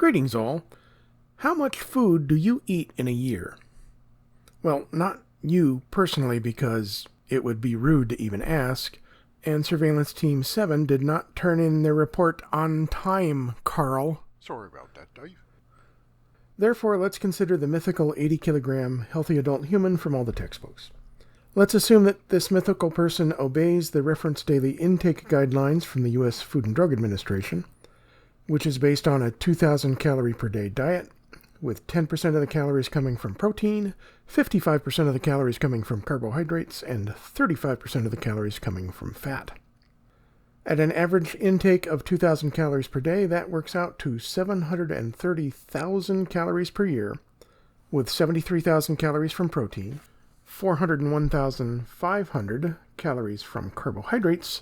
Greetings all. How much food do you eat in a year? Well, not you personally, because it would be rude to even ask, and Surveillance Team 7 did not turn in their report on time, Carl. Sorry about that, Dave. Therefore, let's consider the mythical 80-kilogram healthy adult human from all the textbooks. Let's assume that this mythical person obeys the reference daily intake guidelines from the U.S. Food and Drug Administration, which is based on a 2,000 calorie per day diet, with 10% of the calories coming from protein, 55% of the calories coming from carbohydrates, and 35% of the calories coming from fat. At an average intake of 2,000 calories per day, that works out to 730,000 calories per year, with 73,000 calories from protein, 401,500 calories from carbohydrates,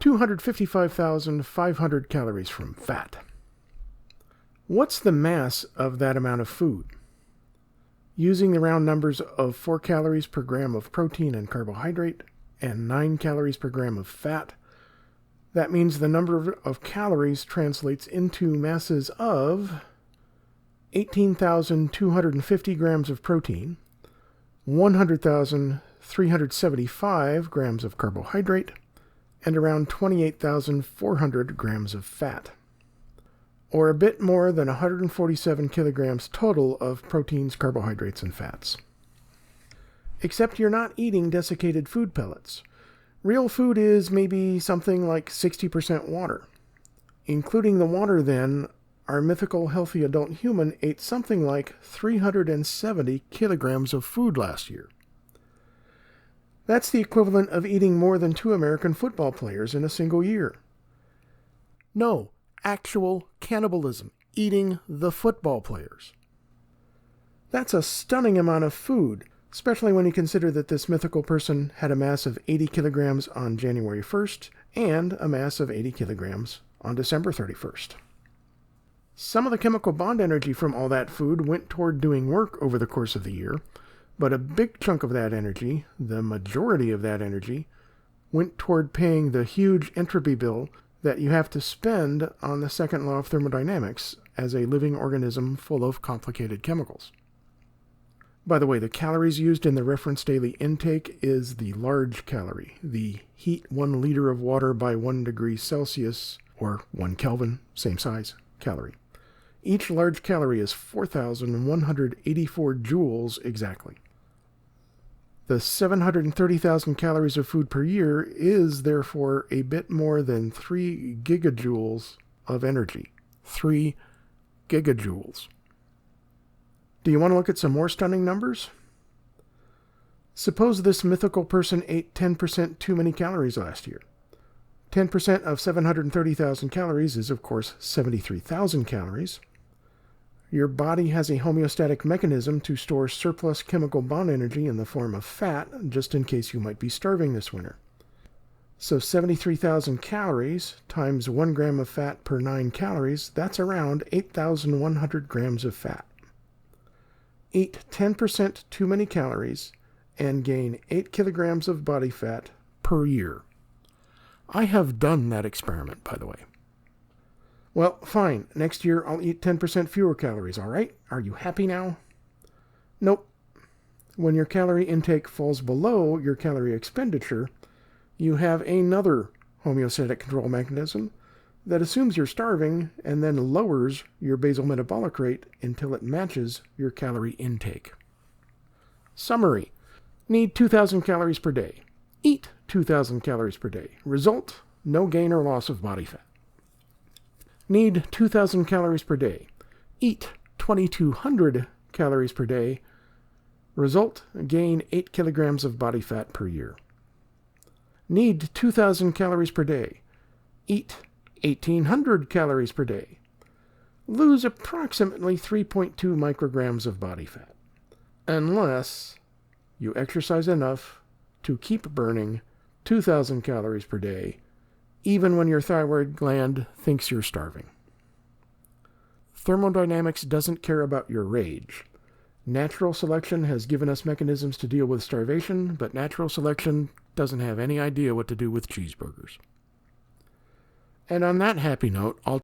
255,500 calories from fat. What's the mass of that amount of food? Using the round numbers of 4 calories per gram of protein and carbohydrate and 9 calories per gram of fat, that means the number of calories translates into masses of 18,250 grams of protein, 100,375 grams of carbohydrate, and around 28,400 grams of fat, or a bit more than 147 kilograms total of proteins, carbohydrates, and fats. Except you're not eating desiccated food pellets. Real food is maybe something like 60% water. Including the water, then, our mythical healthy adult human ate something like 370 kilograms of food last year. That's the equivalent of eating more than 2 American football players in a single year. No, actual cannibalism, eating the football players. That's a stunning amount of food, especially when you consider that this mythical person had a mass of 80 kilograms on January 1st and a mass of 80 kilograms on December 31st. Some of the chemical bond energy from all that food went toward doing work over the course of the year, but a big chunk of that energy, the majority of that energy, went toward paying the huge entropy bill that you have to spend on the second law of thermodynamics as a living organism full of complicated chemicals. By the way, the calories used in the reference daily intake is the large calorie, the heat 1 liter of water by 1 degree Celsius, or 1 Kelvin, same size, calorie. Each large calorie is 4,184 joules exactly. The 730,000 calories of food per year is therefore a bit more than 3 gigajoules of energy. 3 gigajoules. Do you want to look at some more stunning numbers? Suppose this mythical person ate 10% too many calories last year. 10% of 730,000 calories is, of course, 73,000 calories. Your body has a homeostatic mechanism to store surplus chemical bond energy in the form of fat, just in case you might be starving this winter. So 73,000 calories times 1 gram of fat per 9 calories, that's around 8,100 grams of fat. Eat 10% too many calories and gain 8 kilograms of body fat per year. I have done that experiment, by the way. Well, fine. Next year I'll eat 10% fewer calories, all right? Are you happy now? Nope. When your calorie intake falls below your calorie expenditure, you have another homeostatic control mechanism that assumes you're starving and then lowers your basal metabolic rate until it matches your calorie intake. Summary. Need 2,000 calories per day. Eat 2,000 calories per day. Result, no gain or loss of body fat. Need 2,000 calories per day. Eat 2,200 calories per day. Result, gain 8 kilograms of body fat per year. Need 2,000 calories per day. Eat 1,800 calories per day. Lose approximately 3.2 micrograms of body fat. Unless you exercise enough to keep burning 2,000 calories per day, even when your thyroid gland thinks you're starving. Thermodynamics doesn't care about your rage. Natural selection has given us mechanisms to deal with starvation, but natural selection doesn't have any idea what to do with cheeseburgers. And on that happy note, I'll